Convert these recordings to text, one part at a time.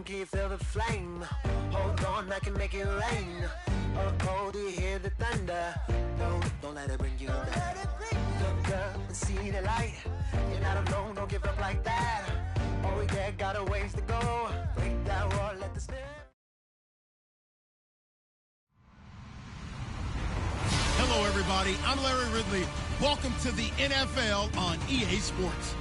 can you feel the flame? Hold on, I can make it rain. Oh, do you hear the thunder? No, don't let it bring you down. Look up and see the light. You're not alone, don't give up like that. Oh yeah, got a ways to go. Break that wall, let the spirit. Hello, everybody. I'm Larry Ridley. Welcome to the NFL on EA Sports.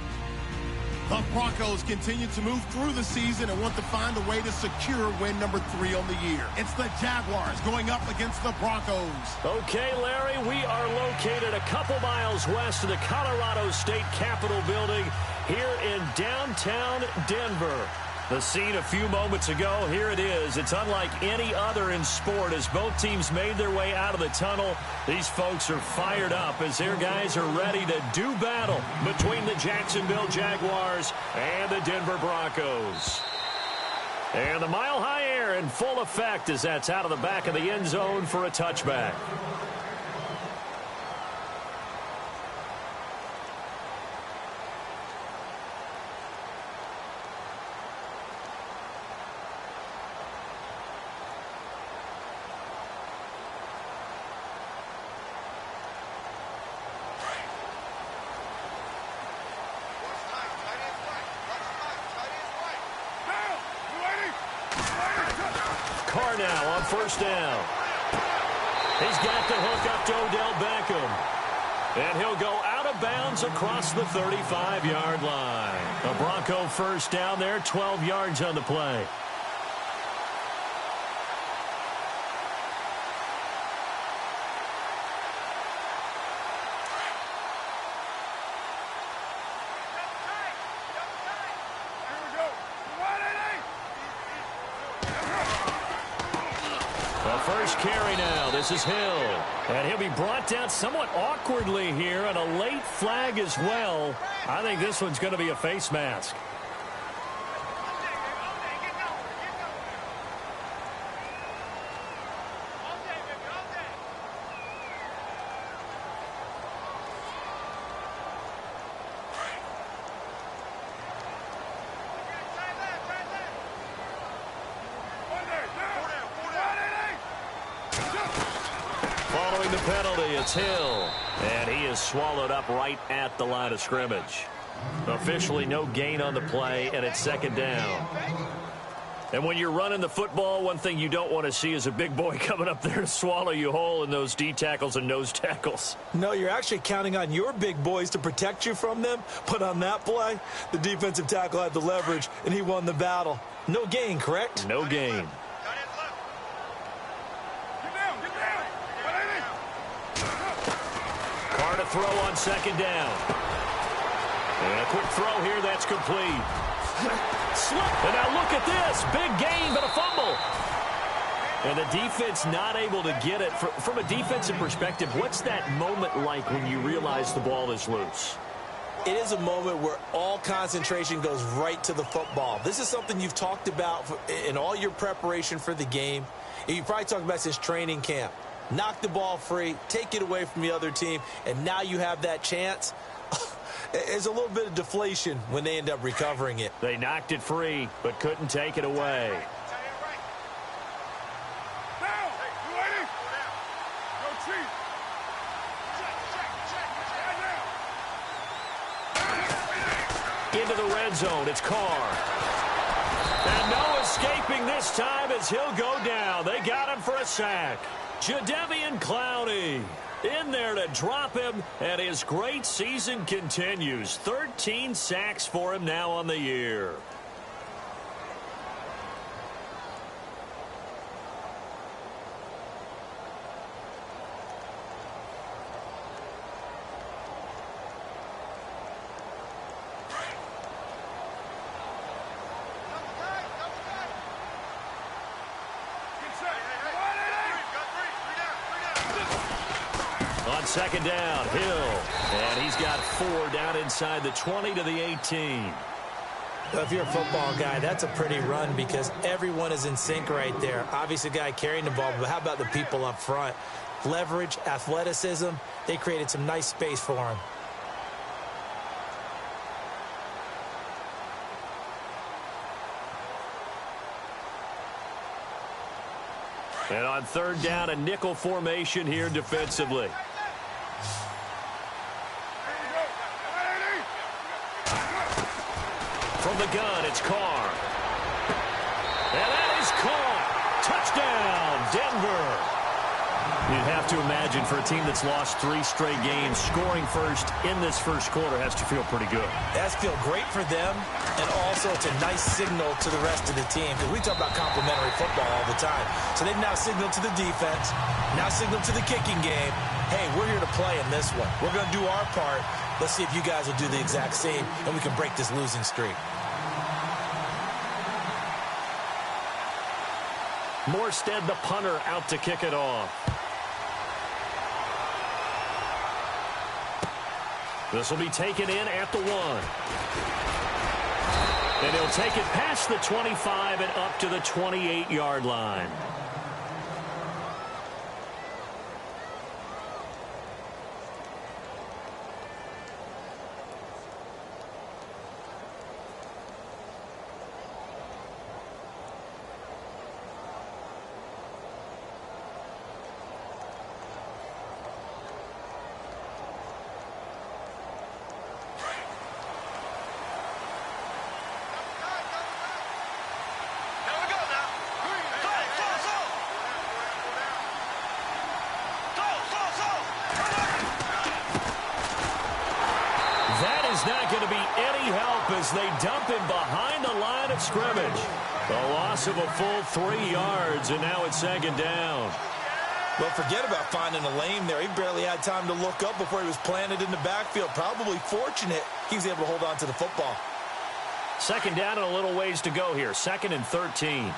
The Broncos continue to move through the season and want to find a way to secure win number 3 on the year. It's the Jaguars going up against the Broncos. Okay, Larry, we are located a couple miles west of the Colorado State Capitol building here in downtown Denver. The scene a few moments ago, here it is. It's unlike any other in sport as both teams made their way out of the tunnel. These folks are fired up as their guys are ready to do battle between the Jacksonville Jaguars and the Denver Broncos. And the mile-high air in full effect as that's out of the back of the end zone for a touchback. Now on first down. He's got the hook up to Odell Beckham. And he'll go out of bounds across the 35-yard line. A Bronco first down there, 12 yards on the play. First carry now. This is Hill. And he'll be brought down somewhat awkwardly here, and a late flag as well. I think this one's going to be a face mask. Following the penalty, it's Hill. And he is swallowed up right at the line of scrimmage. Officially no gain on the play, and it's second down. And when you're running the football, one thing you don't want to see is a big boy coming up there to swallow you whole in those D tackles and nose tackles. No, you're actually counting on your big boys to protect you from them. But on that play, the defensive tackle had the leverage, and he won the battle. No gain, correct? No gain. Carr to throw on second down. And a quick throw here, that's complete. Slip, and now look at this. Big gain, but a fumble. And the defense not able to get it. From a defensive perspective, what's that moment like when you realize the ball is loose? It is a moment where all concentration goes right to the football. This is something you've talked about in all your preparation for the game. And you probably talked about since training camp. Knock the ball free, take it away from the other team, and now you have that chance. There's a little bit of deflation when they end up recovering it. They knocked it free, but couldn't take it away. Into the red zone, it's Carr. And no escaping this time as he'll go down. They got him for a sack. Jadeveon Clowney in there to drop him, and his great season continues. 13 sacks for him now on the year. On second down, Hill. And he's got 4 down inside the 20 to the 18. If you're a football guy, that's a pretty run because everyone is in sync right there. Obviously, the guy carrying the ball, but how about the people up front? Leverage, athleticism, they created some nice space for him. And on third down, a nickel formation here defensively. From the gun, it's Carr. And that is caught. Touchdown, Denver. You'd have to imagine for a team that's lost 3 straight games, scoring first in this first quarter has to feel pretty good. It has to feel great for them, and also it's a nice signal to the rest of the team, because we talk about complementary football all the time. So they've now signaled to the defense, now signaled to the kicking game, hey, we're here to play in this one. We're going to do our part. Let's see if you guys will do the exact same, and we can break this losing streak. Morstead, the punter, out to kick it off. This will be taken in at the 1. And he'll take it past the 25 and up to the 28-yard line. Not going to be any help as they dump him behind the line of scrimmage. A loss of a full 3 yards, and now it's second down. Well, forget about finding a lane there. He barely had time to look up before he was planted in the backfield. Probably fortunate he was able to hold on to the football. Second down and a little ways to go here. 2nd and 13.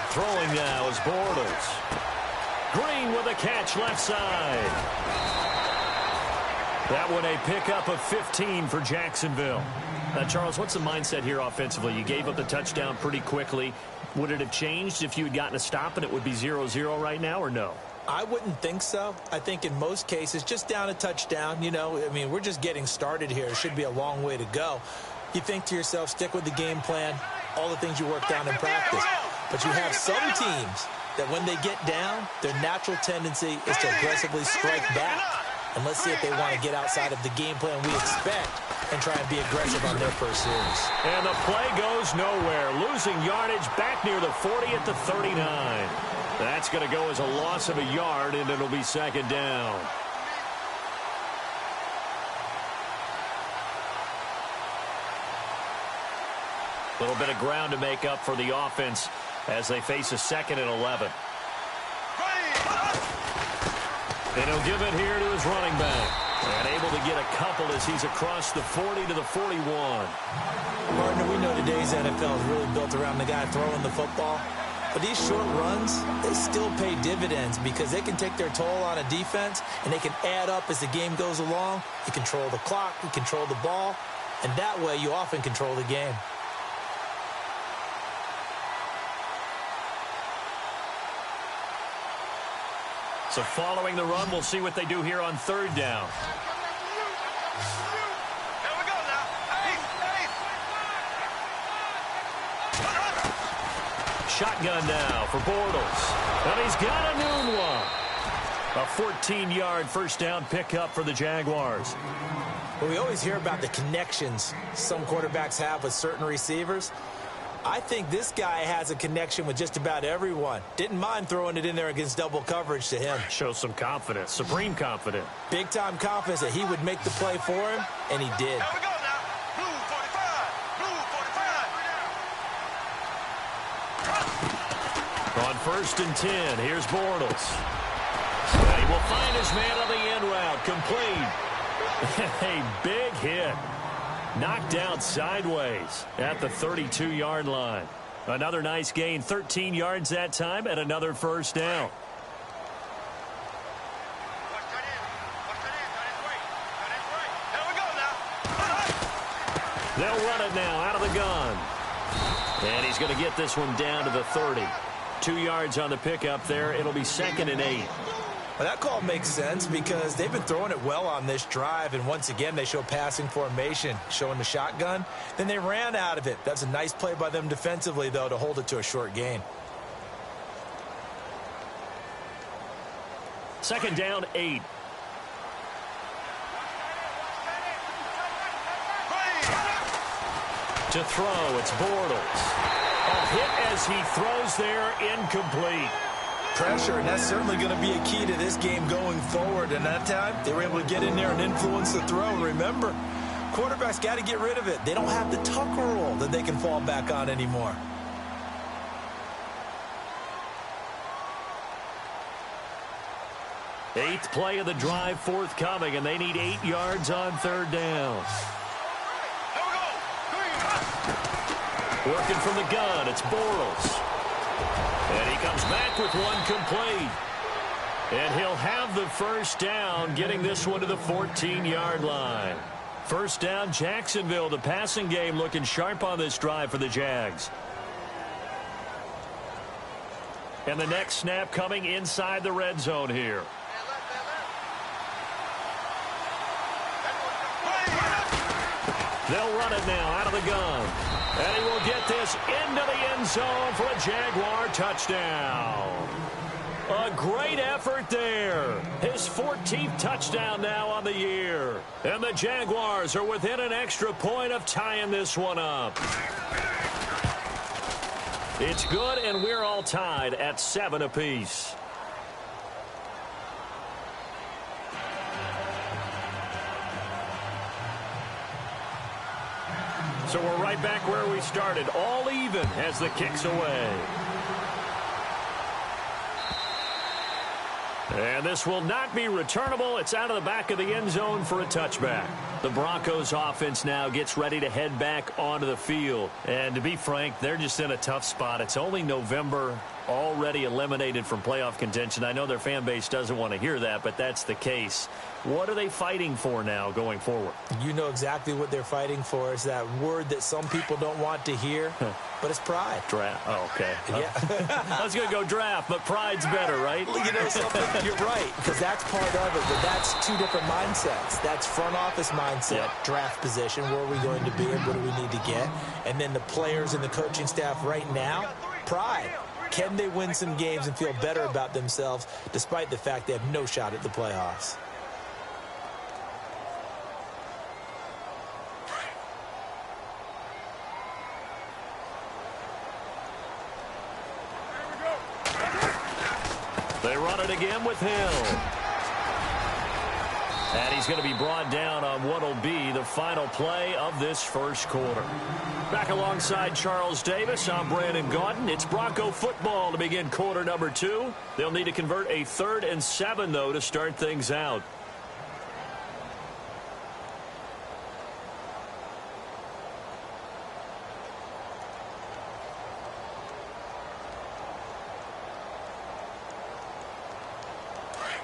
Throwing now is Bortles. Green with a catch left side. That one a pickup of 15 for Jacksonville. Charles, what's the mindset here offensively? You gave up the touchdown pretty quickly. Would it have changed if you had gotten a stop and it would be 0-0 right now, or no? I wouldn't think so. I think in most cases, just down a touchdown, you know, I mean, we're just getting started here. It should be a long way to go. You think to yourself, stick with the game plan, all the things you worked on in practice. But you have some teams that when they get down, their natural tendency is to aggressively strike back. And let's see if they want to get outside of the game plan we expect and try and be aggressive on their first series. And the play goes nowhere. Losing yardage back near the 40 at the 39. That's going to go as a loss of a yard, and it'll be second down. A little bit of ground to make up for the offense as they face a 2nd and 11. And he'll give it here to his running back. And able to get a couple as he's across the 40 to the 41. Partner, we know today's NFL is really built around the guy throwing the football. But these short runs, they still pay dividends because they can take their toll on a defense and they can add up as the game goes along. You control the clock, you control the ball, and that way you often control the game. So following the run, we'll see what they do here on third down. Shotgun now for Bortles. And he's got a new one. A 14-yard first down pickup for the Jaguars. Well, we always hear about the connections some quarterbacks have with certain receivers. I think this guy has a connection with just about everyone. Didn't mind throwing it in there against double coverage to him. Shows some confidence, supreme confidence. Big-time confidence that he would make the play for him, and he did. Here we go now. Blue 45. Blue 45. On 1st and 10, here's Bortles. And he will find his man on the end route. Complete. A big hit. Knocked out sideways at the 32-yard line. Another nice gain, 13 yards that time, and another first down. They'll run it now out of the gun. And he's going to get this one down to the 30. 2 yards on the pickup there. It'll be 2nd and 8. Well, that call makes sense because they've been throwing it well on this drive, and once again they show passing formation, showing the shotgun. Then they ran out of it. That's a nice play by them defensively, though, to hold it to a short gain. Second down, 8. To throw, it's Bortles. A hit as he throws there, incomplete. Pressure, and that's certainly going to be a key to this game going forward. And that time, they were able to get in there and influence the throw. Remember, quarterbacks got to get rid of it. They don't have the Tucker rule that they can fall back on anymore. Eighth play of the drive forthcoming, and they need 8 yards on third down. Working from the gun, it's Bortles. And he comes back with one complete. And he'll have the first down, getting this one to the 14-yard line. First down, Jacksonville. The passing game looking sharp on this drive for the Jags. And the next snap coming inside the red zone here. They'll run it now out of the gun. And he will get this into the end zone for a Jaguar touchdown. A great effort there. His 14th touchdown now on the year. And the Jaguars are within an extra point of tying this one up. It's good, and we're all tied at 7 apiece. So we're right back where we started, all even as the kick's away. And this will not be returnable. It's out of the back of the end zone for a touchback. The Broncos offense now gets ready to head back onto the field. And to be frank, they're just in a tough spot. It's only November, already eliminated from playoff contention. I know their fan base doesn't want to hear that, but that's the case. What are they fighting for now going forward? You know exactly what they're fighting for. Is that word that some people don't want to hear, but it's pride. Draft. Oh, okay. Yeah. I was going to go draft, but pride's better, right? You know something? You're right, because that's part of it, but that's two different mindsets. That's front office mindset, yep. Draft position, where are we going to be and what do we need to get? And then the players and the coaching staff right now, pride. Can they win some games and feel better about themselves despite the fact they have no shot at the playoffs? They run it again with Hill. And he's going to be brought down on what will be the final play of this first quarter. Back alongside Charles Davis, I'm Brandon Gaudin. It's Bronco football to begin quarter number 2. They'll need to convert a 3rd and 7, though, to start things out.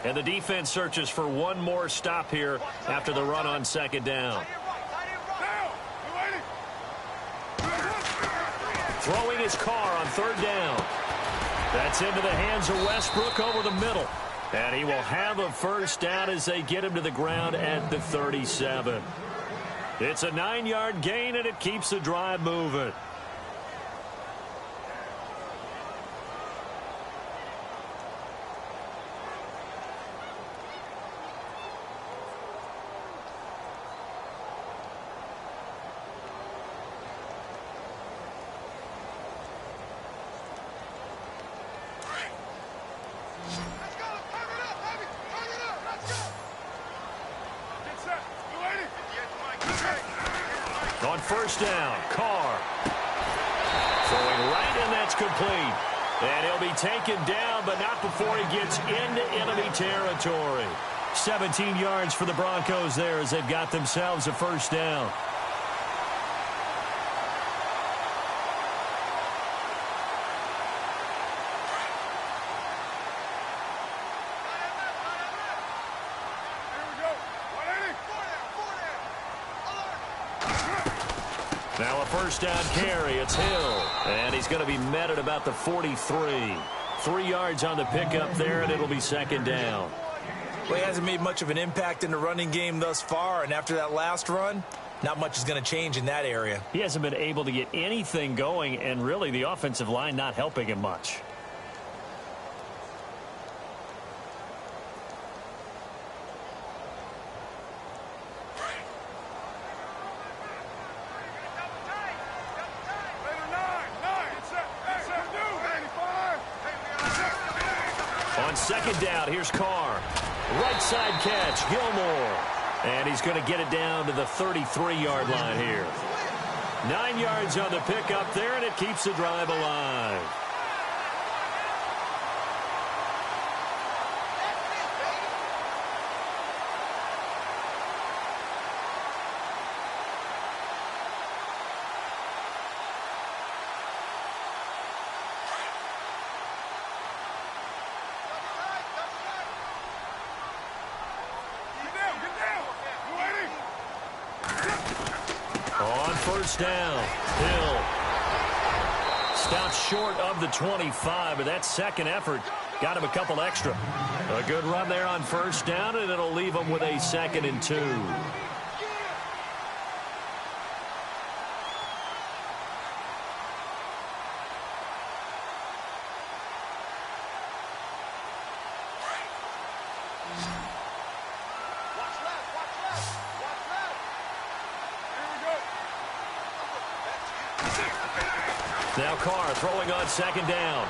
And the defense searches for one more stop here after the run on second down. Throwing his car on third down. That's into the hands of Westbrook over the middle. And he will have a first down as they get him to the ground at the 37. It's a 9-yard gain, and it keeps the drive moving. On first down, Carr. Throwing right, and that's complete. And he'll be taken down, but not before he gets into enemy territory. 17 yards for the Broncos there as they've got themselves a first down. Now a first down carry. It's Hill. And he's going to be met at about the 43. 3 yards on the pickup there, and it'll be second down. Well, he hasn't made much of an impact in the running game thus far, and after that last run, not much is going to change in that area. He hasn't been able to get anything going, and really the offensive line not helping him much. On second down, here's Carr. Right side catch, Gilmore. And he's going to get it down to the 33-yard line here. 9 yards on the pickup there, and it keeps the drive alive. First down, Hill stops short of the 25, but that second effort got him a couple extra. A good run there on first down, and it'll leave him with a 2nd and 2. Now Carr throwing on second down.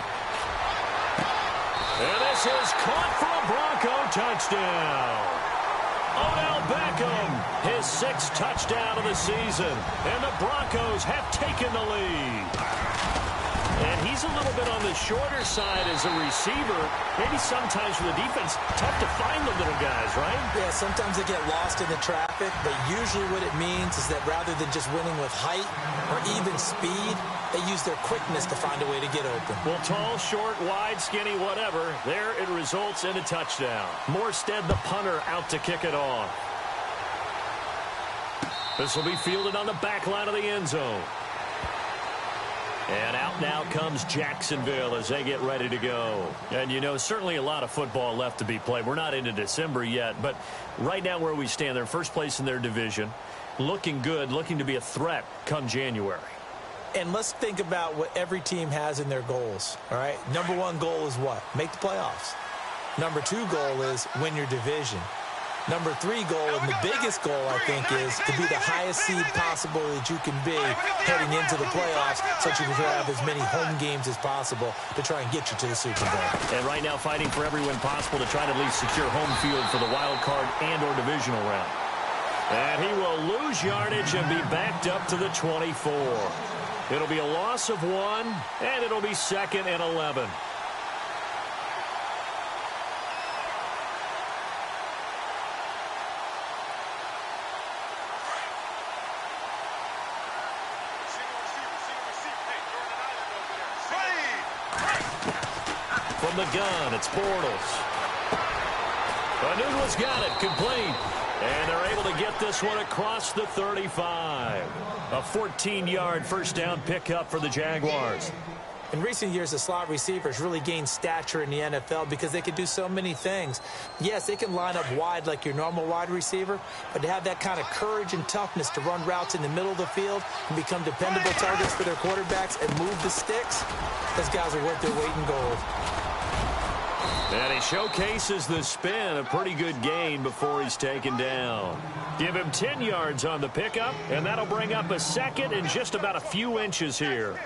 And this is caught for a Bronco touchdown. Odell Beckham, his 6th touchdown of the season. And the Broncos have taken the lead. And he's a little bit on the shorter side as a receiver. Maybe sometimes for the defense, tough to find the little guys, right? Yeah, sometimes they get lost in the traffic, but usually what it means is that rather than just winning with height or even speed, they use their quickness to find a way to get open. Well, tall, short, wide, skinny, whatever, there it results in a touchdown. Morstead, the punter, out to kick it off. This will be fielded on the back line of the end zone. And out now comes Jacksonville as they get ready to go. And, you know, certainly a lot of football left to be played. We're not into December yet, but right now where we stand, they're first place in their division, looking good, looking to be a threat come January. And let's think about what every team has in their goals, all right? Number 1 goal is what? Make the playoffs. Number 2 goal is win your division. Number 3 goal, and the biggest goal, I think, is to be the highest seed possible that you can be heading into the playoffs so that you can have as many home games as possible to try and get you to the Super Bowl. And right now fighting for every win possible to try to at least secure home field for the wild card and or divisional round. And he will lose yardage and be backed up to the 24. It'll be a loss of 1, and it'll be 2nd and 11. From the gun, it's Bortles. Anunwa's got it, complete. And they're able to get this one across the 35. A 14-yard first down pickup for the Jaguars. In recent years, the slot receivers really gained stature in the NFL because they can do so many things. Yes, they can line up wide like your normal wide receiver, but to have that kind of courage and toughness to run routes in the middle of the field and become dependable targets for their quarterbacks and move the sticks, those guys are worth their weight in gold. And he showcases the spin, a pretty good gain before he's taken down. Give him 10 yards on the pickup, and that'll bring up a 2nd and just about a few inches here.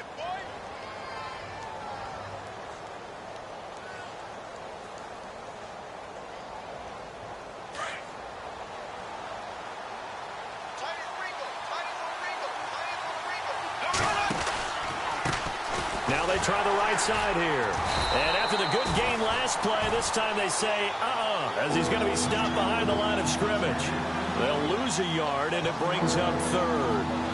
Now they try the right side here. And after the good gain last play, this time they say, as he's going to be stopped behind the line of scrimmage. They'll lose a yard, and it brings up 3rd.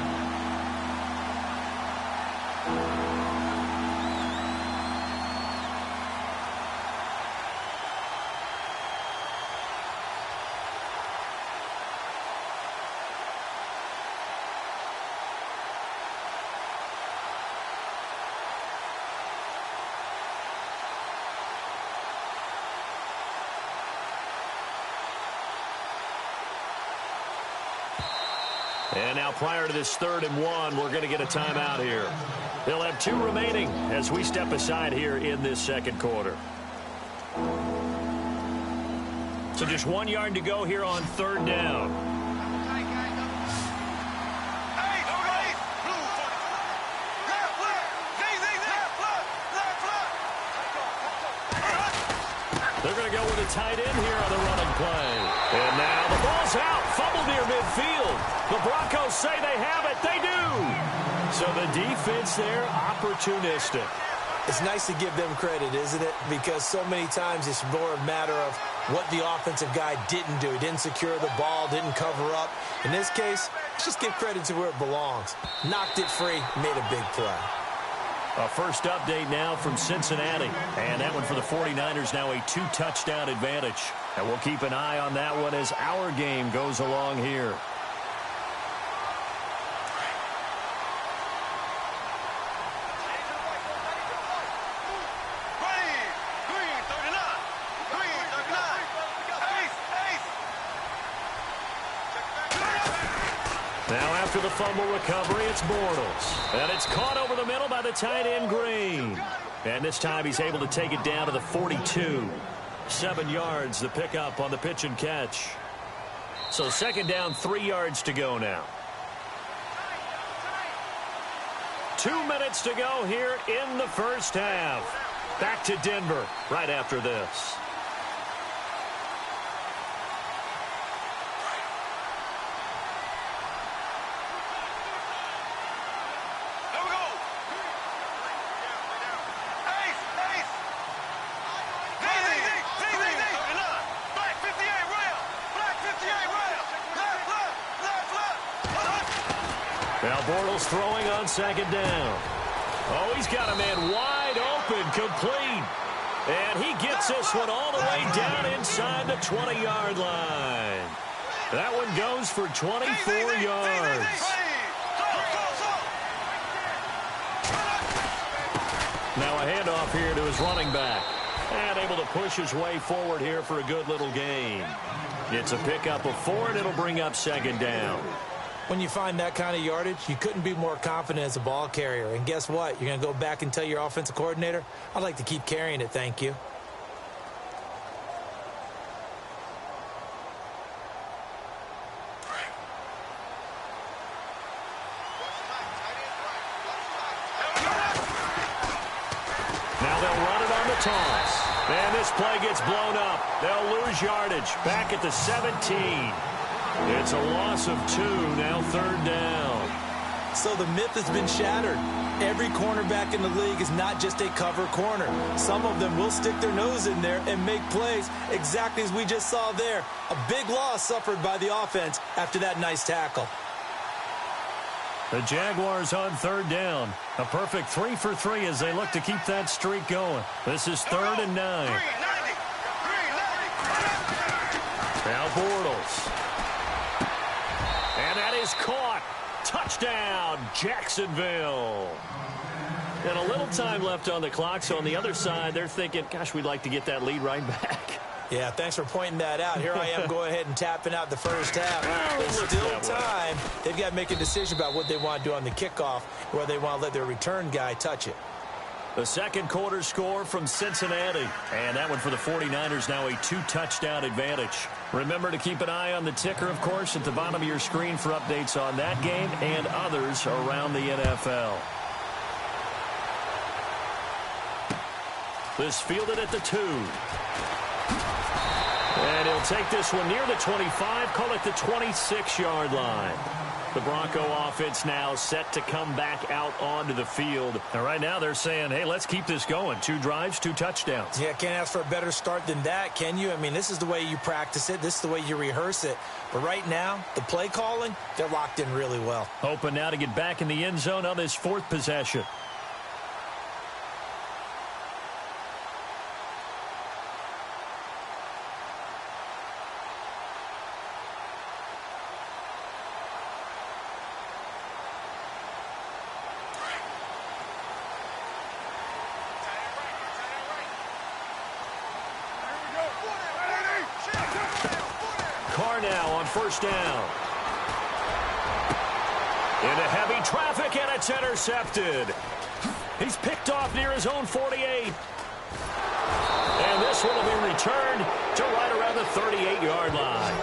And now prior to this 3rd and 1, we're going to get a timeout here. They'll have 2 remaining as we step aside here in this second quarter. So just 1 yard to go here on 3rd down. They're going to go with a tight end here on the running play. And now the ball's out. Fumble near midfield. The Broncos say they have it. They do. So the defense there, opportunistic. It's nice to give them credit, isn't it? Because so many times it's more a matter of what the offensive guy didn't do. He didn't secure the ball, didn't cover up. In this case, let's just give credit to where it belongs. Knocked it free, made a big play. A first update now from Cincinnati. And that one for the 49ers, now a 2-touchdown advantage. And we'll keep an eye on that one as our game goes along here. Now after the fumble recovery, it's Bortles. And it's caught over the middle by the tight end, Green. And this time he's able to take it down to the 42. 7 yards, the pickup on the pitch and catch. So 2nd down, 3 yards to go now. 2 minutes to go here in the first half. Back to Denver right after this. Now Bortles throwing on 2nd down. Oh, he's got a man wide open, complete. And he gets this one all the way down inside the 20-yard line. That one goes for 24 yards. Now a handoff here to his running back. And able to push his way forward here for a good little gain. It's a pickup of 4, and it'll bring up 2nd down. When you find that kind of yardage, you couldn't be more confident as a ball carrier. And guess what? You're going to go back and tell your offensive coordinator, I'd like to keep carrying it, thank you. Now they'll run it on the toss. And this play gets blown up. They'll lose yardage back at the 17. It's a loss of 2, now 3rd down. So the myth has been shattered. Every cornerback in the league is not just a cover corner. Some of them will stick their nose in there and make plays exactly as we just saw there. A big loss suffered by the offense after that nice tackle. The Jaguars on 3rd down. A perfect 3 for 3 as they look to keep that streak going. This is 3rd and 9. Now Bortles. And that is caught. Touchdown, Jacksonville. And a little time left on the clock, so on the other side, they're thinking, gosh, we'd like to get that lead right back. Yeah, thanks for pointing that out. Here I am going ahead and tapping out the first half. There's still time. They've got to make a decision about what they want to do on the kickoff, where they want to let their return guy touch it. The second quarter score from Cincinnati. And that one for the 49ers, now a 2-touchdown advantage. Remember to keep an eye on the ticker, of course, at the bottom of your screen for updates on that game and others around the NFL. This fielded at the 2. And he'll take this one near the 25, call it the 26-yard line. The Bronco offense now set to come back out onto the field. And right now they're saying, hey, let's keep this going. 2 drives, 2 touchdowns. Yeah, can't ask for a better start than that, can you? I mean, this is the way you practice it. This is the way you rehearse it. But right now, the play calling, they're locked in really well. Hoping now to get back in the end zone on this 4th possession. Carr now on 1st down. Into heavy traffic, and it's intercepted. He's picked off near his own 48. And this one will be returned to right around the 38-yard line.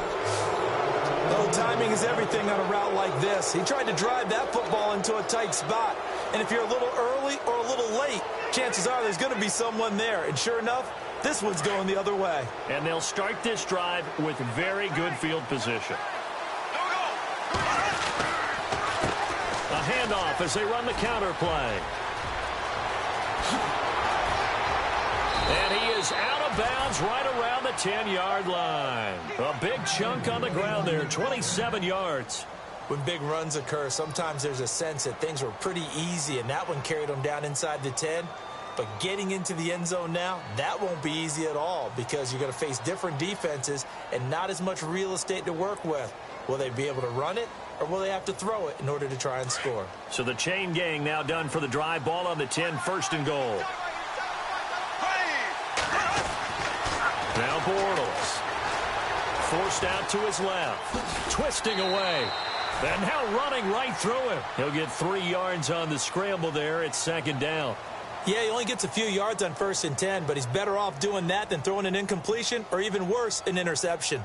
Oh, timing is everything on a route like this. He tried to drive that football into a tight spot. And if you're a little early or a little late, chances are there's going to be someone there. And sure enough, this one's going the other way. And they'll start this drive with very good field position. A handoff as they run the counter play. And he is out of bounds right around the 10-yard line. A big chunk on the ground there, 27 yards. When big runs occur, sometimes there's a sense that things were pretty easy, and that one carried them down inside the 10. But getting into the end zone now, that won't be easy at all because you're going to face different defenses and not as much real estate to work with. Will they be able to run it, or will they have to throw it in order to try and score? So the chain gang now done for the drive. Ball on the 10, first and goal. Now Bortles. Forced out to his left. Twisting away. And now running right through him. He'll get 3 yards on the scramble there. It's second down. Yeah, he only gets a few yards on 1st and 10, but he's better off doing that than throwing an incompletion or even worse, an interception.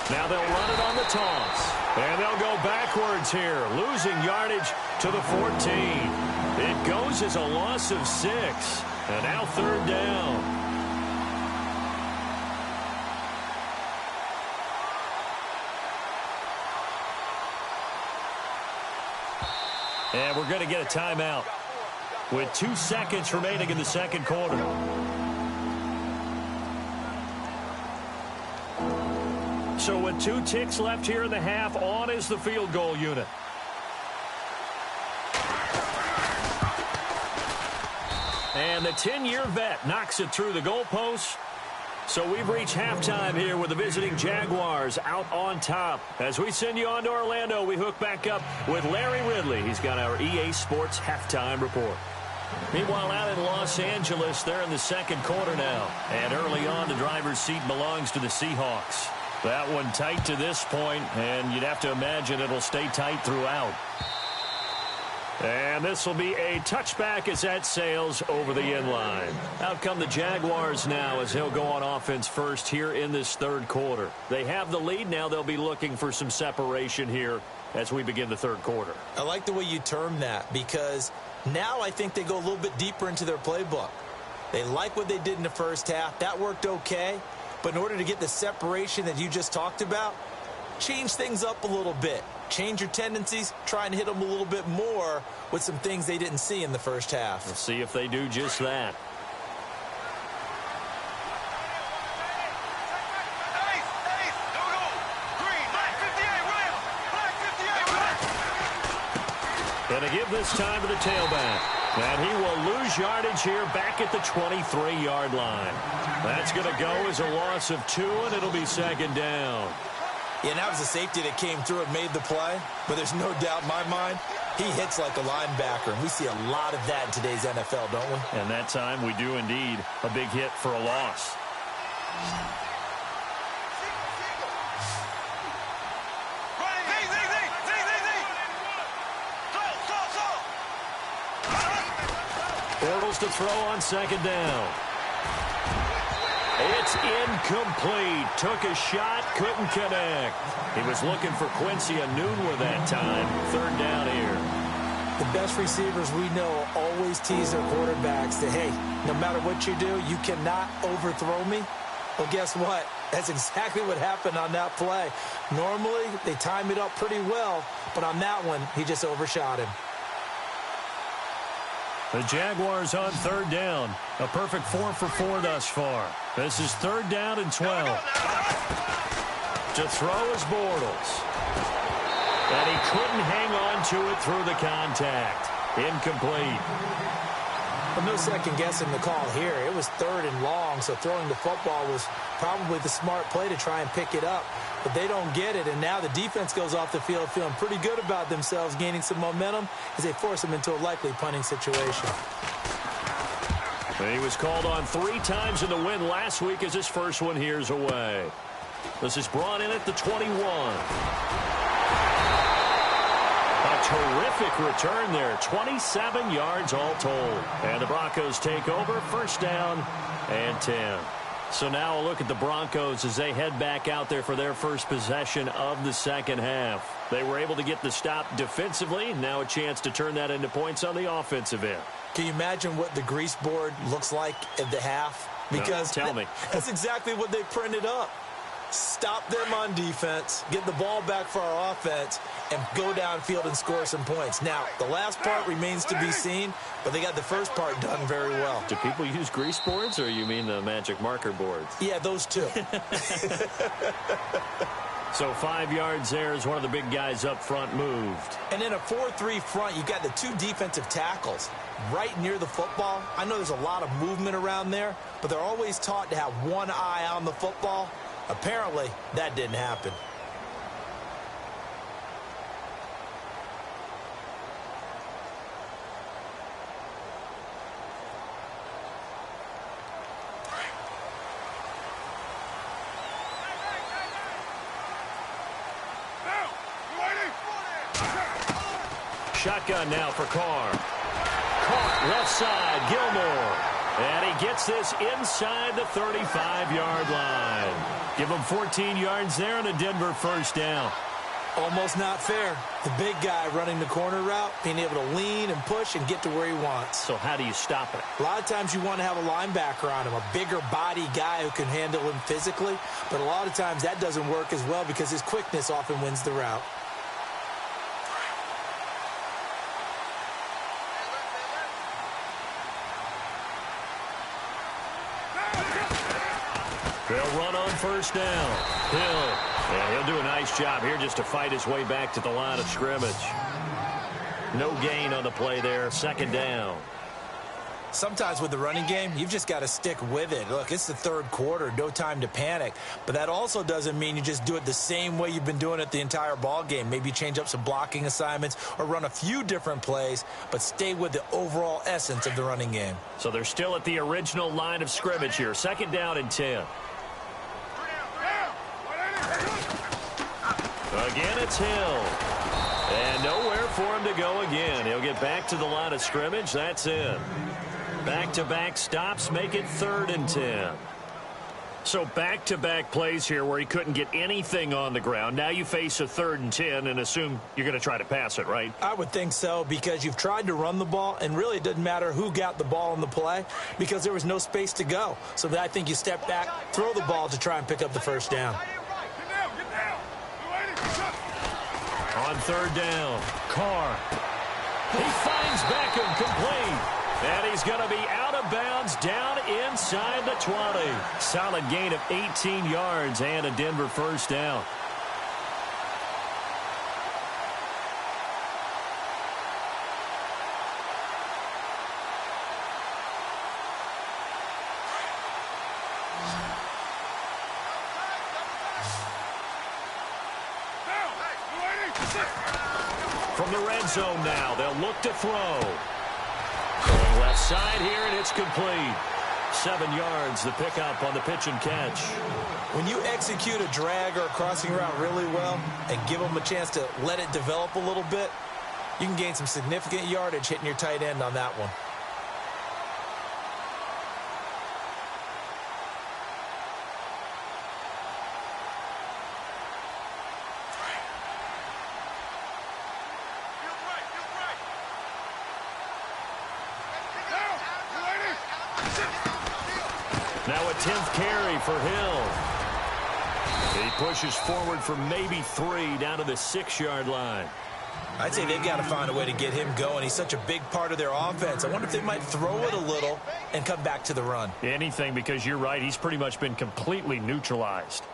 Now they'll run it on the toss. And they'll go backwards here, losing yardage to the 14. It goes as a loss of 6. And now third down. And we're going to get a timeout with 2 seconds remaining in the second quarter. So with 2 ticks left here in the half, on is the field goal unit. And the 10-year vet knocks it through the goalpost. So we've reached halftime here with the visiting Jaguars out on top. As we send you on to Orlando, we hook back up with Larry Ridley. He's got our EA Sports halftime report. Meanwhile, out in Los Angeles, they're in the second quarter now. And early on, the driver's seat belongs to the Seahawks. That one tight to this point, and you'd have to imagine it'll stay tight throughout. And this will be a touchback as that sails over the end line. Out come the Jaguars now as he'll go on offense first here in this third quarter. They have the lead. Now they'll be looking for some separation here as we begin the third quarter. I like the way you term that because now I think they go a little bit deeper into their playbook. They like what they did in the first half. That worked okay. But in order to get the separation that you just talked about, change things up a little bit. Change your tendencies, try and hit them a little bit more with some things they didn't see in the first half. We'll see if they do just that. Going to give this time to the tailback. And he will lose yardage here back at the 23-yard line. That's going to go as a loss of 2, and it'll be second down. Yeah, and that was a safety that came through and made the play. But there's no doubt in my mind, he hits like a linebacker. And we see a lot of that in today's NFL, don't we? And that time we do indeed. A big hit for a loss. Bortles to throw on second down. It's incomplete. Took a shot, couldn't connect. He was looking for Quincy Enunwa that time. Third down here. The best receivers we know always tease their quarterbacks that, hey, no matter what you do, you cannot overthrow me. Well, guess what? That's exactly what happened on that play. Normally, they time it up pretty well, but on that one, he just overshot him. The Jaguars on third down. A perfect 4 for 4 thus far. This is third down and 12. To throw is Bortles. And he couldn't hang on to it through the contact. Incomplete. Well, no second guessing the call here. It was 3rd and long, so throwing the football was probably the smart play to try and pick it up. But they don't get it, and now the defense goes off the field feeling pretty good about themselves, gaining some momentum as they force them into a likely punting situation. He was called on 3 times in the win last week as his first one here's away. This is brought in at the 21. A terrific return there, 27 yards all told. And the Broncos take over, first down and 10. So now a look at the Broncos as they head back out there for their first possession of the second half. They were able to get the stop defensively. Now a chance to turn that into points on the offensive end. Can you imagine what the grease board looks like at the half? Because no, tell me. That's exactly what they printed up. Stop them on defense, get the ball back for our offense, and go downfield and score some points. Now, the last part remains to be seen, but they got the first part done very well. Do people use grease boards, or you mean the magic marker boards? Yeah, those two. So 5 yards there as one of the big guys up front moved. And in a 4-3 front, you've got the 2 defensive tackles right near the football. I know there's a lot of movement around there, but they're always taught to have one eye on the football. Apparently, that didn't happen. Shotgun now for Carr. Caught left side, Gilmore. And he gets this inside the 35-yard line. Give him 14 yards there and a Denver first down. Almost not fair. The big guy running the corner route, being able to lean and push and get to where he wants. So how do you stop it? A lot of times you want to have a linebacker on him, a bigger body guy who can handle him physically. But a lot of times that doesn't work as well because his quickness often wins the route. They'll run on first down. Hill. Yeah, he'll do a nice job here just to fight his way back to the line of scrimmage. No gain on the play there. Second down. Sometimes with the running game, you've just got to stick with it. Look, it's the 3rd quarter, no time to panic. But that also doesn't mean you just do it the same way you've been doing it the entire ball game. Maybe change up some blocking assignments or run a few different plays, but stay with the overall essence of the running game. So they're still at the original line of scrimmage here. Second down and 10. Again, it's Hill. And nowhere for him to go again. He'll get back to the line of scrimmage. That's it. Back-to-back stops make it 3rd and 10. So back-to-back plays here where he couldn't get anything on the ground. Now you face a 3rd and 10 and assume you're going to try to pass it, right? I would think so because you've tried to run the ball, and really it doesn't matter who got the ball in the play because there was no space to go. So I think you step back, throw the ball to try and pick up the first down. On 3rd down, Carr. He finds Beckham complete. And he's going to be out of bounds down inside the 20. Solid gain of 18 yards and a Denver first down. From the red zone now, they'll look to throw. Going left side here, and it's complete. 7 yards, the pickup on the pitch and catch. When you execute a drag or a crossing route really well and give them a chance to let it develop a little bit, you can gain some significant yardage hitting your tight end on that one. Now a 10th carry for Hill. He pushes forward for maybe 3 down to the 6-yard line. I'd say they've got to find a way to get him going. He's such a big part of their offense. I wonder if they might throw it a little and come back to the run. Anything, because you're right, he's pretty much been completely neutralized.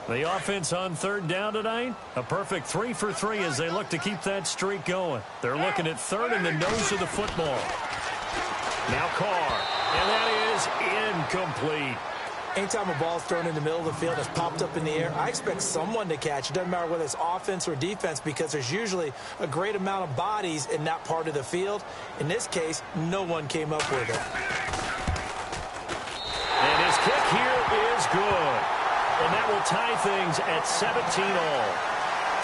The offense on third down tonight, a perfect 3 for 3 as they look to keep that streak going. They're looking at third in the nose of the football. Now Carr, and that is incomplete. Anytime a ball is thrown in the middle of the field that's popped up in the air, I expect someone to catch. It doesn't matter whether it's offense or defense because there's usually a great amount of bodies in that part of the field. In this case, no one came up with it. And his kick here is good. And that will tie things at 17-all.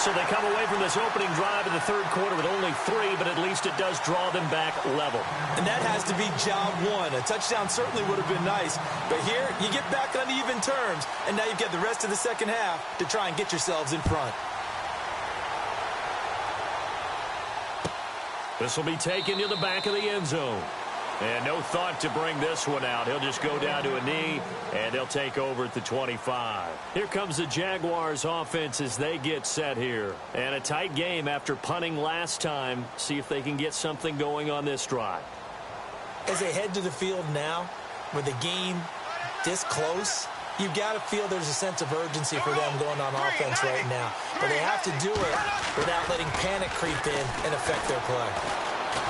So they come away from this opening drive in the third quarter with only 3, but at least it does draw them back level. And that has to be job one. A touchdown certainly would have been nice. But here, you get back on even terms, and now you've got the rest of the second half to try and get yourselves in front. This will be taken to the back of the end zone. And no thought to bring this one out. He'll just go down to a knee, and they'll take over at the 25. Here comes the Jaguars offense as they get set here. And a tight game after punting last time. See if they can get something going on this drive. As they head to the field now, with the game this close, you've got to feel there's a sense of urgency for them going on offense right now. But they have to do it without letting panic creep in and affect their play.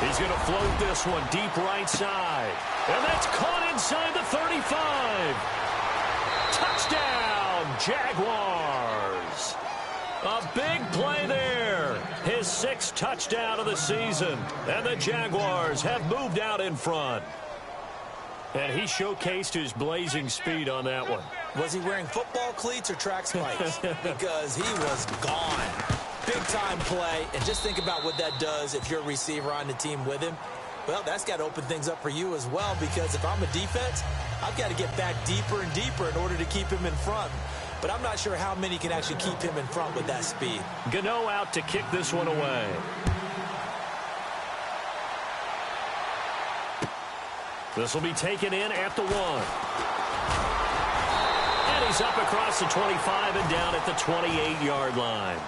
He's going to float this one deep right side. And that's caught inside the 35. Touchdown, Jaguars. A big play there. His 6th touchdown of the season. And the Jaguars have moved out in front. And he showcased his blazing speed on that one. Was he wearing football cleats or track spikes? Because he was gone. Big-time play, and just think about what that does if you're a receiver on the team with him. Well, that's got to open things up for you as well, because if I'm a defense, I've got to get back deeper and deeper in order to keep him in front. But I'm not sure how many can actually keep him in front with that speed. Gano out to kick this one away. This will be taken in at the 1. And he's up across the 25 and down at the 28-yard line.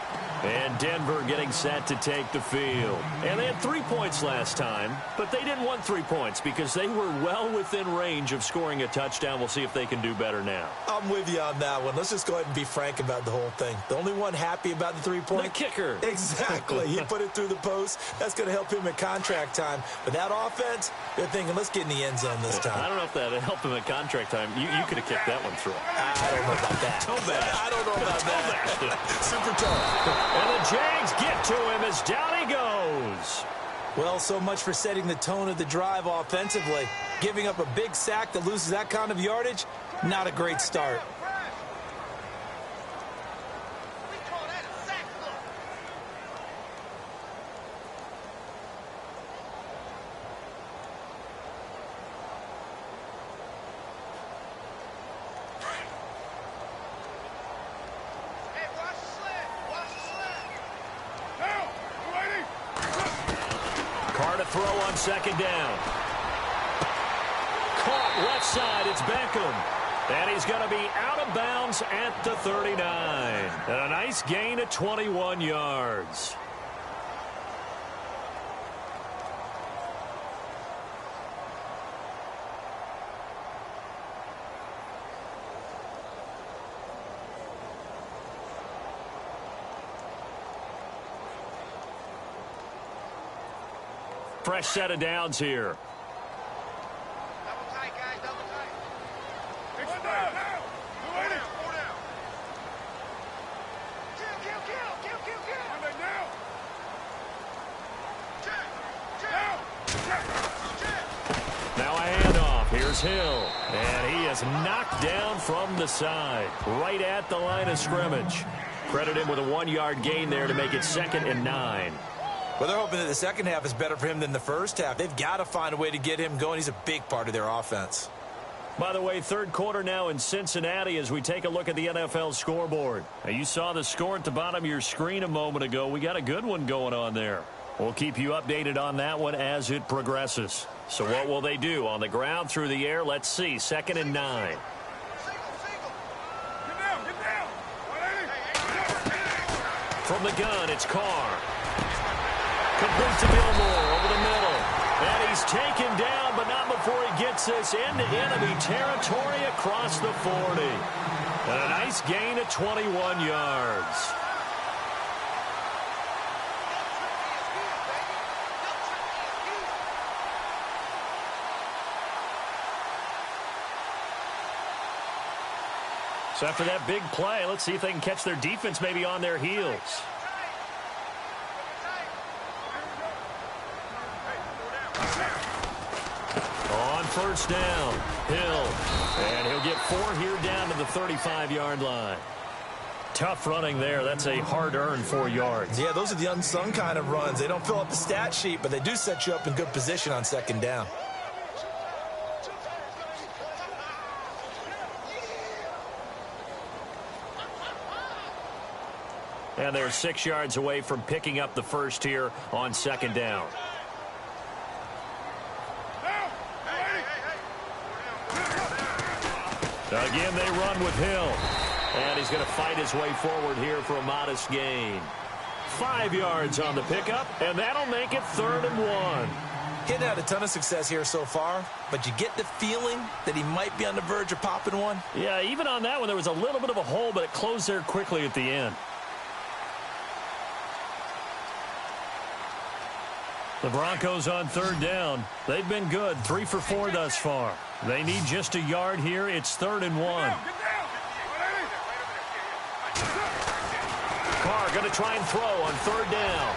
And Denver getting set to take the field. And they had 3 points last time, but they didn't want 3 points because they were well within range of scoring a touchdown. We'll see if they can do better now. I'm with you on that one. Let's just go ahead and be frank about the whole thing. The only one happy about the 3-point? The kicker. Exactly. He put it through the post. That's going to help him at contract time. But that offense, they're thinking, let's get in the end zone this time. I don't know if that helped him at contract time. You could have kicked that one through. I don't know about that. I don't know about that. Super tough. And the Jags get to him as down he goes. Well, so much for setting the tone of the drive offensively. Giving up a big sack that loses that kind of yardage, not a great start. Throw on second down. Caught left side. It's Beckham. And he's going to be out of bounds at the 39. And a nice gain of 21 yards. Fresh set of downs here. Double tight, guys, double tight. It's down. Four down. Kill. One back now. Check. Now a handoff. Here's Hill. And he is knocked down from the side. Right at the line of scrimmage. Credit him with a 1-yard gain there to make it 2nd and 9. Well, they're hoping that the second half is better for him than the first half. They've got to find a way to get him going. He's a big part of their offense. By the way, third quarter now in Cincinnati as we take a look at the NFL scoreboard. Now, you saw the score at the bottom of your screen a moment ago. We got a good one going on there. We'll keep you updated on that one as it progresses. So what will they do? On the ground, through the air? Let's see. 2nd and 9. Get down. From the gun, it's Carr. Complete to Gilmore over the middle. And he's taken down, but not before he gets this into enemy territory across the 40. And a nice gain of 21 yards. So after that big play, let's see if they can catch their defense maybe on their heels. On first down, Hill. And he'll get 4 here down to the 35-yard line. Tough running there. That's a hard-earned 4 yards. Yeah, those are the unsung kind of runs. They don't fill up the stat sheet, but they do set you up in good position on second down. And they're 6 yards away from picking up the first here on second down. Again, they run with Hill. And he's going to fight his way forward here for a modest gain. 5 yards on the pickup, and that'll make it 3rd and 1. He's had a ton of success here so far, but you get the feeling that he might be on the verge of popping one. Yeah, even on that one, there was a little bit of a hole, but it closed there quickly at the end. The Broncos on 3rd down. They've been good, 3 for 4 thus far. They need just a yard here. It's 3rd and 1. Carr going to try and throw on 3rd down.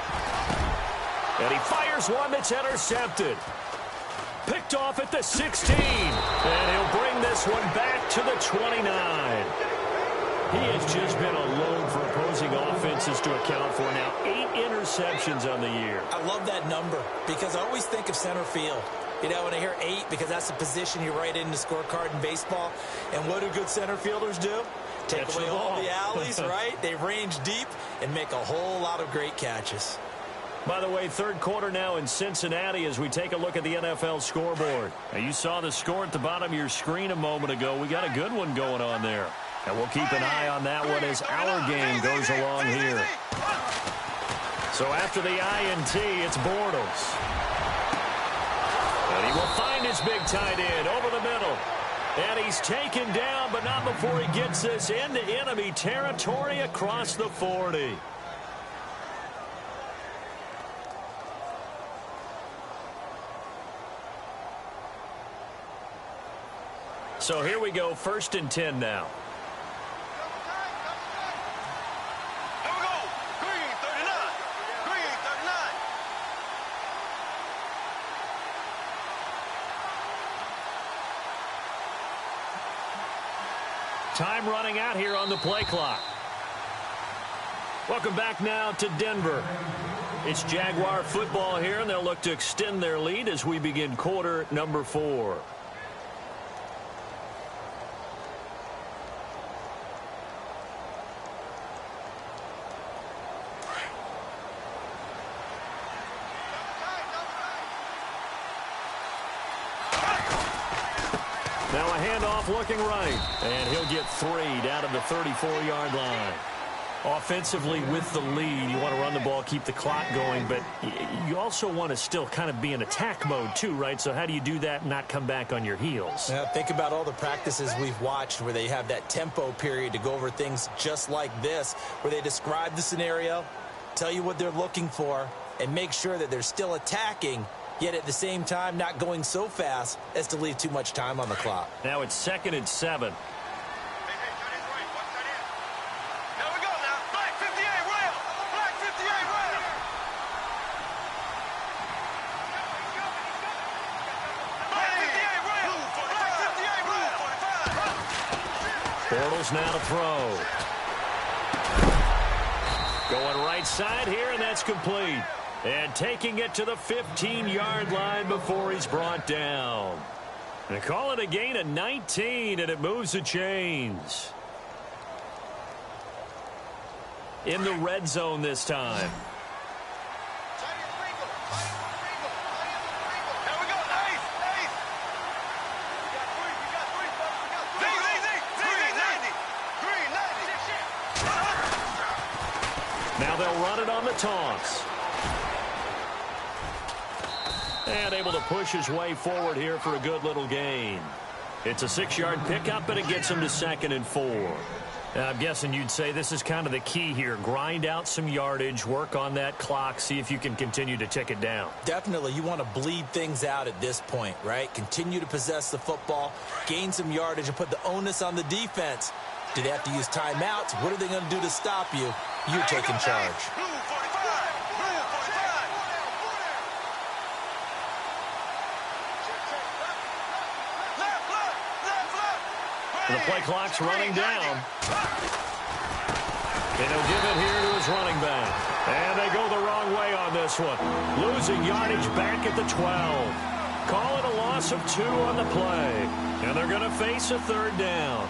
And he fires one that's intercepted. Picked off at the 16. And he'll bring this one back to the 29. He has just been a load for opposing offenses to account for now. 8 interceptions on the year. I love that number because I always think of center field. You know, when I hear 8, because that's the position you write in the scorecard in baseball. And what do good center fielders do? Take Catch away the all ball. the alleys, right? They range deep and make a whole lot of great catches. By the way, 3rd quarter now in Cincinnati as we take a look at the NFL scoreboard. Now, you saw the score at the bottom of your screen a moment ago. We got a good one going on there. And we'll keep an eye on that one as our game goes along here. So after the INT, it's Bortles. And he will find his big tight end over the middle. And he's taken down, but not before he gets this into enemy territory across the 40. So here we go, 1st and 10 now. Time running out here on the play clock. Welcome back now to Denver. It's Jaguar football here, and they'll look to extend their lead as we begin quarter number 4. Now a handoff looking right, and he'll get 3 down to the 34-yard line. Offensively with the lead, you want to run the ball, keep the clock going, but you also want to still kind of be in attack mode too, right? So how do you do that and not come back on your heels? Now, think about all the practices we've watched where they have that tempo period to go over things just like this, where they describe the scenario, tell you what they're looking for, and make sure that they're still attacking, yet at the same time not going so fast as to leave too much time on the clock. Now it's 2nd and 7. Bortles now to throw. Going right side here, and that's complete. And taking it to the 15-yard line before he's brought down. And call it a gain of 19, and it moves the chains. In the red zone this time. Now they'll run it on the toss. And able to push his way forward here for a good little gain. It's a 6-yard pickup, and it gets him to 2nd and 4. I'm guessing you'd say this is kind of the key here. Grind out some yardage, work on that clock, see if you can continue to tick it down. Definitely. You want to bleed things out at this point, right? Continue to possess the football, gain some yardage, and put the onus on the defense. Do they have to use timeouts? What are they going to do to stop you? You're taking charge. The play clock's running down. And he'll give it here to his running back. And they go the wrong way on this one. Losing yardage back at the 12. Call it a loss of 2 on the play. And they're going to face a 3rd down.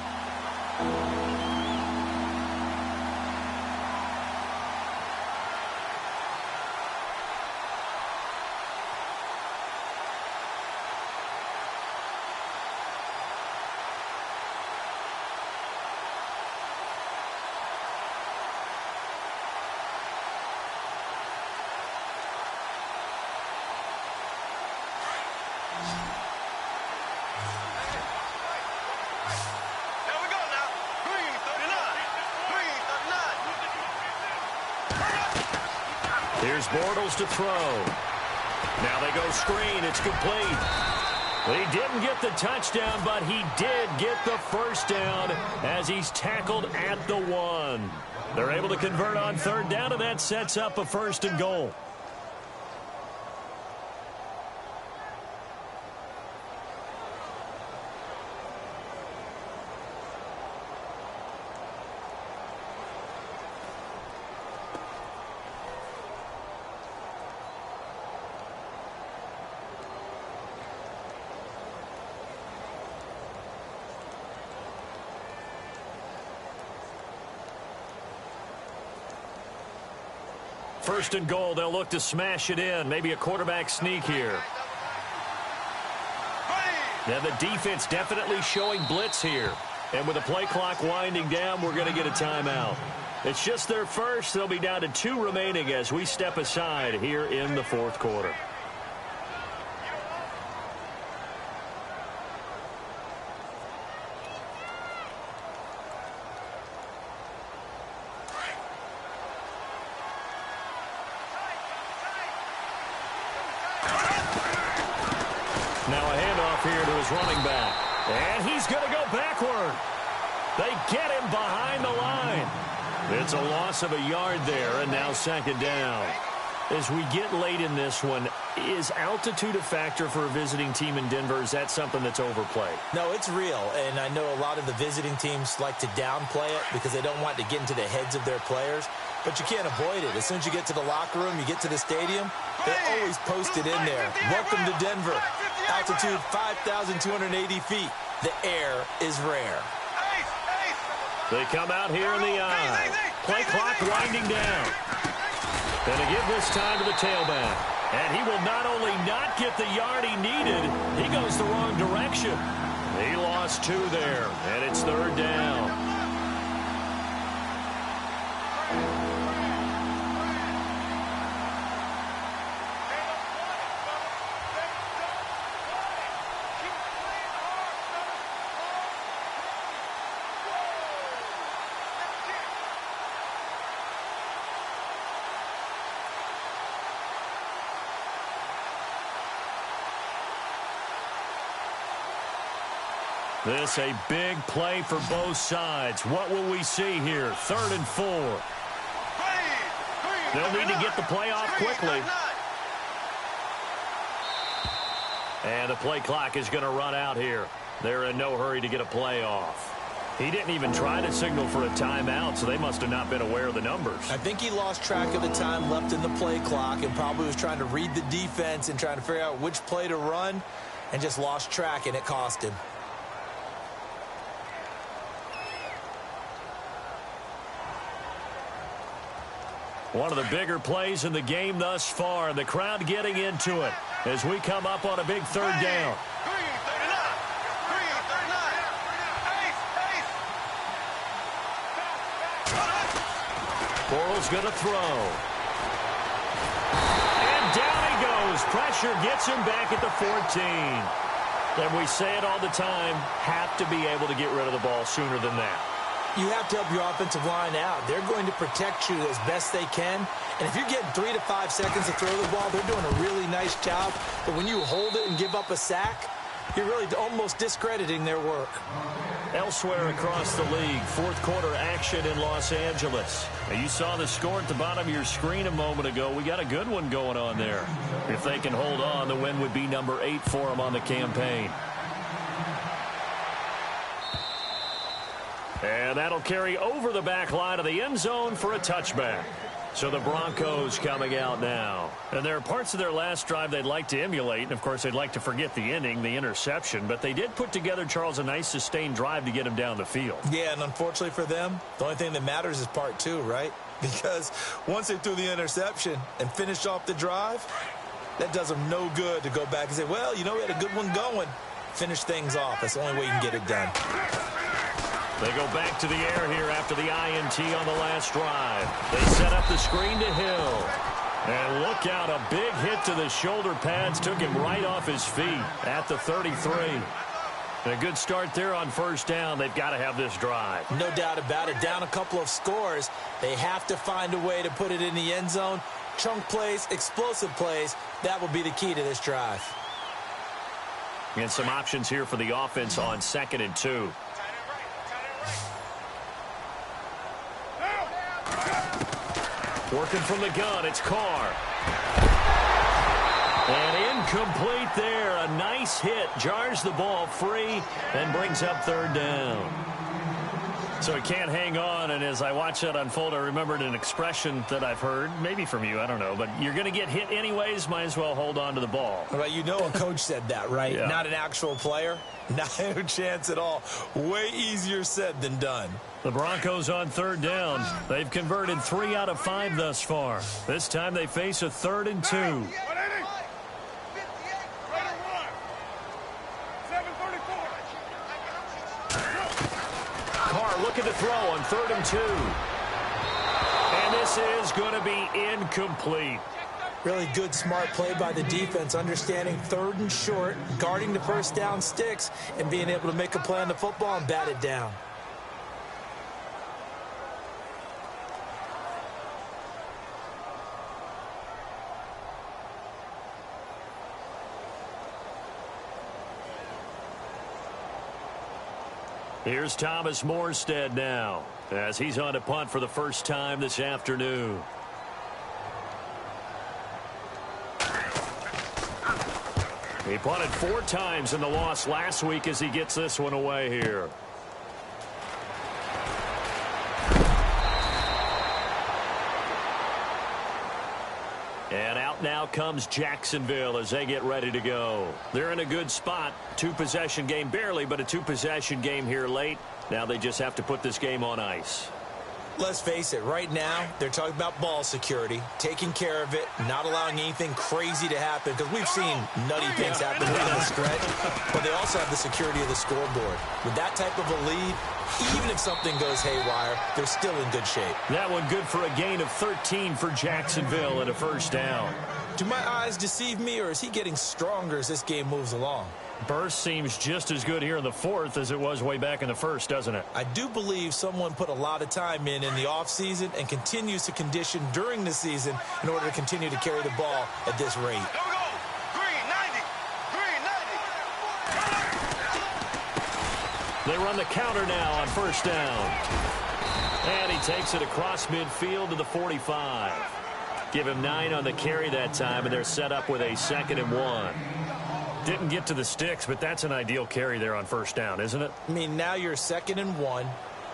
Here's Bortles to throw. Now they go screen. It's complete. He didn't get the touchdown, but he did get the first down as he's tackled at the 1. They're able to convert on 3rd down, and that sets up a 1st and goal. First and goal, they'll look to smash it in. Maybe a quarterback sneak here. Now the defense definitely showing blitz here. And with the play clock winding down, we're going to get a timeout. It's just their first. They'll be down to 2 remaining as we step aside here in the 4th quarter. Running back, and he's going to go backward. They get him behind the line. It's a loss of a yard there, and now 2nd down. As we get late in this one, is altitude a factor for a visiting team in Denver? Is that something that's overplayed? No, it's real, and I know a lot of the visiting teams like to downplay it because they don't want to get into the heads of their players, but you can't avoid it. As soon as you get to the locker room, you get to the stadium, they're always posted in there. Welcome to Denver. Altitude 5,280 feet. The air is rare. They come out here in the eye. Play clock winding down. And to give this time to the tailback. And he will not only not get the yard he needed, he goes the wrong direction. He lost 2 there, and it's 3rd down. This a big play for both sides. What will we see here? 3rd and 4. They'll need to get the play off quickly. And the play clock is going to run out here. They're in no hurry to get a play off. He didn't even try to signal for a timeout, so they must have not been aware of the numbers. I think he lost track of the time left in the play clock and probably was trying to read the defense and trying to figure out which play to run and just lost track, and it cost him. One of the bigger plays in the game thus far. The crowd getting into it as we come up on a big 3rd down. Bortles going to throw. And down he goes. Pressure gets him back at the 14. And we say it all the time, have to be able to get rid of the ball sooner than that. You have to help your offensive line out. They're going to protect you as best they can. And if you're getting 3 to 5 seconds to throw the ball, they're doing a really nice job. But when you hold it and give up a sack, you're really almost discrediting their work. Elsewhere across the league, fourth quarter action in Los Angeles. Now, you saw the score at the bottom of your screen a moment ago. We got a good one going on there. If they can hold on, the win would be number 8 for them on the campaign. And that'll carry over the back line of the end zone for a touchback. So the Broncos coming out now. And there are parts of their last drive they'd like to emulate. And, of course, they'd like to forget the ending, the interception. But they did put together, Charles, a nice sustained drive to get him down the field. Yeah, and unfortunately for them, the only thing that matters is part 2, right? Because once they threw the interception and finished off the drive, that does them no good to go back and say, well, you know, we had a good one going. Finish things off. That's the only way you can get it done. They go back to the air here after the INT on the last drive. They set up the screen to Hill. And look out, a big hit to the shoulder pads. Took him right off his feet at the 33. And a good start there on first down. They've got to have this drive. No doubt about it. Down a couple of scores. They have to find a way to put it in the end zone. Chunk plays, explosive plays. That will be the key to this drive. And some options here for the offense on 2nd and 2. Working from the gun, it's Carr. And incomplete there. A nice hit. Jars the ball free and brings up 3rd down. So he can't hang on, and as I watch that unfold, I remembered an expression that I've heard, maybe from you, I don't know, but you're going to get hit anyways, might as well hold on to the ball. Well, you know a coach said that, right? Yeah. Not an actual player. Not a chance at all. Way easier said than done. The Broncos on 3rd down. They've converted 3 out of 5 thus far. This time they face a 3rd and 2. Carr looking to throw on 3rd and 2. And this is going to be incomplete. Really good, smart play by the defense, understanding 3rd and short, guarding the first down sticks, and being able to make a play on the football and bat it down. Here's Thomas Morstead now, as he's on to punt for the first time this afternoon. He punted 4 times in the loss last week as he gets this one away here. And out now comes Jacksonville as they get ready to go. They're in a good spot. 2-possession game, barely, but a 2-possession game here late. Now they just have to put this game on ice. Let's face it, right now, they're talking about ball security, taking care of it, not allowing anything crazy to happen, because we've seen nutty things happen down the stretch, but they also have the security of the scoreboard. With that type of a lead, even if something goes haywire, they're still in good shape. That one good for a gain of 13 for Jacksonville and a first down. Do my eyes deceive me, or is he getting stronger as this game moves along? Burst seems just as good here in the 4th as it was way back in the 1st, doesn't it? I do believe someone put a lot of time in the offseason and continues to condition during the season in order to continue to carry the ball at this rate. Here we go. Green 90. Green 90. They run the counter now on first down. And he takes it across midfield to the 45. Give him 9 on the carry that time, and they're set up with a 2nd and 1. Didn't get to the sticks, but that's an ideal carry there on first down, isn't it? I mean, now you're 2nd and 1.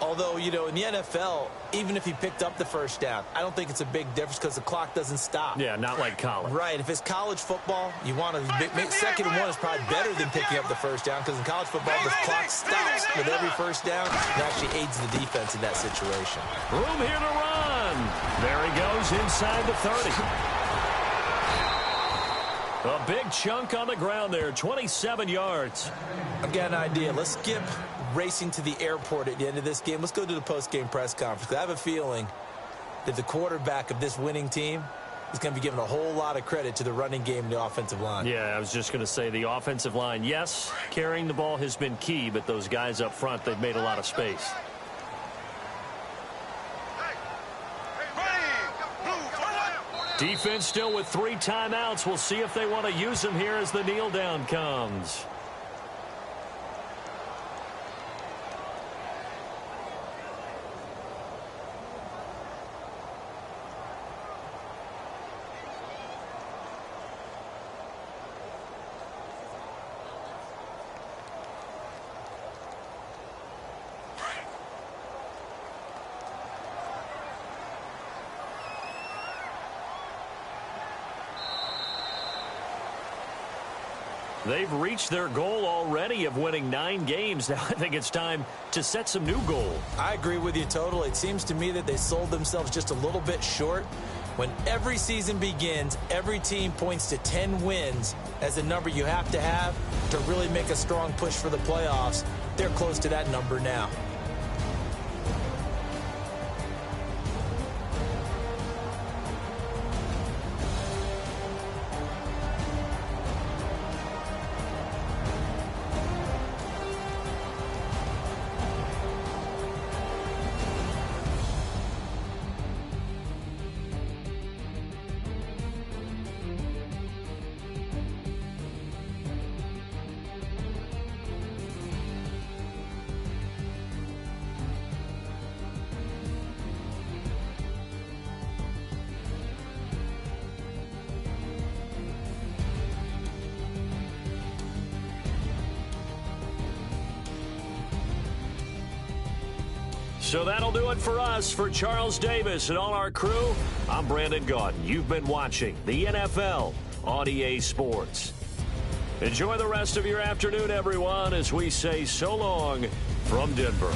Although, you know, in the NFL, even if he picked up the first down, I don't think it's a big difference because the clock doesn't stop. Yeah, not like college. Right. If it's college football, you want to make 2nd and 1 is probably better than picking up the first down, because in college football, the clock stops with every first down. It actually aids the defense in that situation. Room here to run. There he goes inside the 30. A big chunk on the ground there, 27 yards. I've got an idea. Let's skip racing to the airport at the end of this game. Let's go to the post-game press conference. I have a feeling that the quarterback of this winning team is going to be given a whole lot of credit to the running game and the offensive line. Yeah, I was just going to say the offensive line, yes, carrying the ball has been key, but those guys up front, they've made a lot of space. Defense still with 3 timeouts. We'll see if they want to use them here as the kneel down comes. They've reached their goal already of winning 9 games. Now I think it's time to set some new goals. I agree with you total. It seems to me that they sold themselves just a little bit short. When every season begins, every team points to 10 wins as the number you have to really make a strong push for the playoffs. They're close to that number now. So that'll do it for us. For Charles Davis and all our crew, I'm Brandon Gaudin. You've been watching the NFL on EA Sports. Enjoy the rest of your afternoon, everyone, as we say so long from Denver.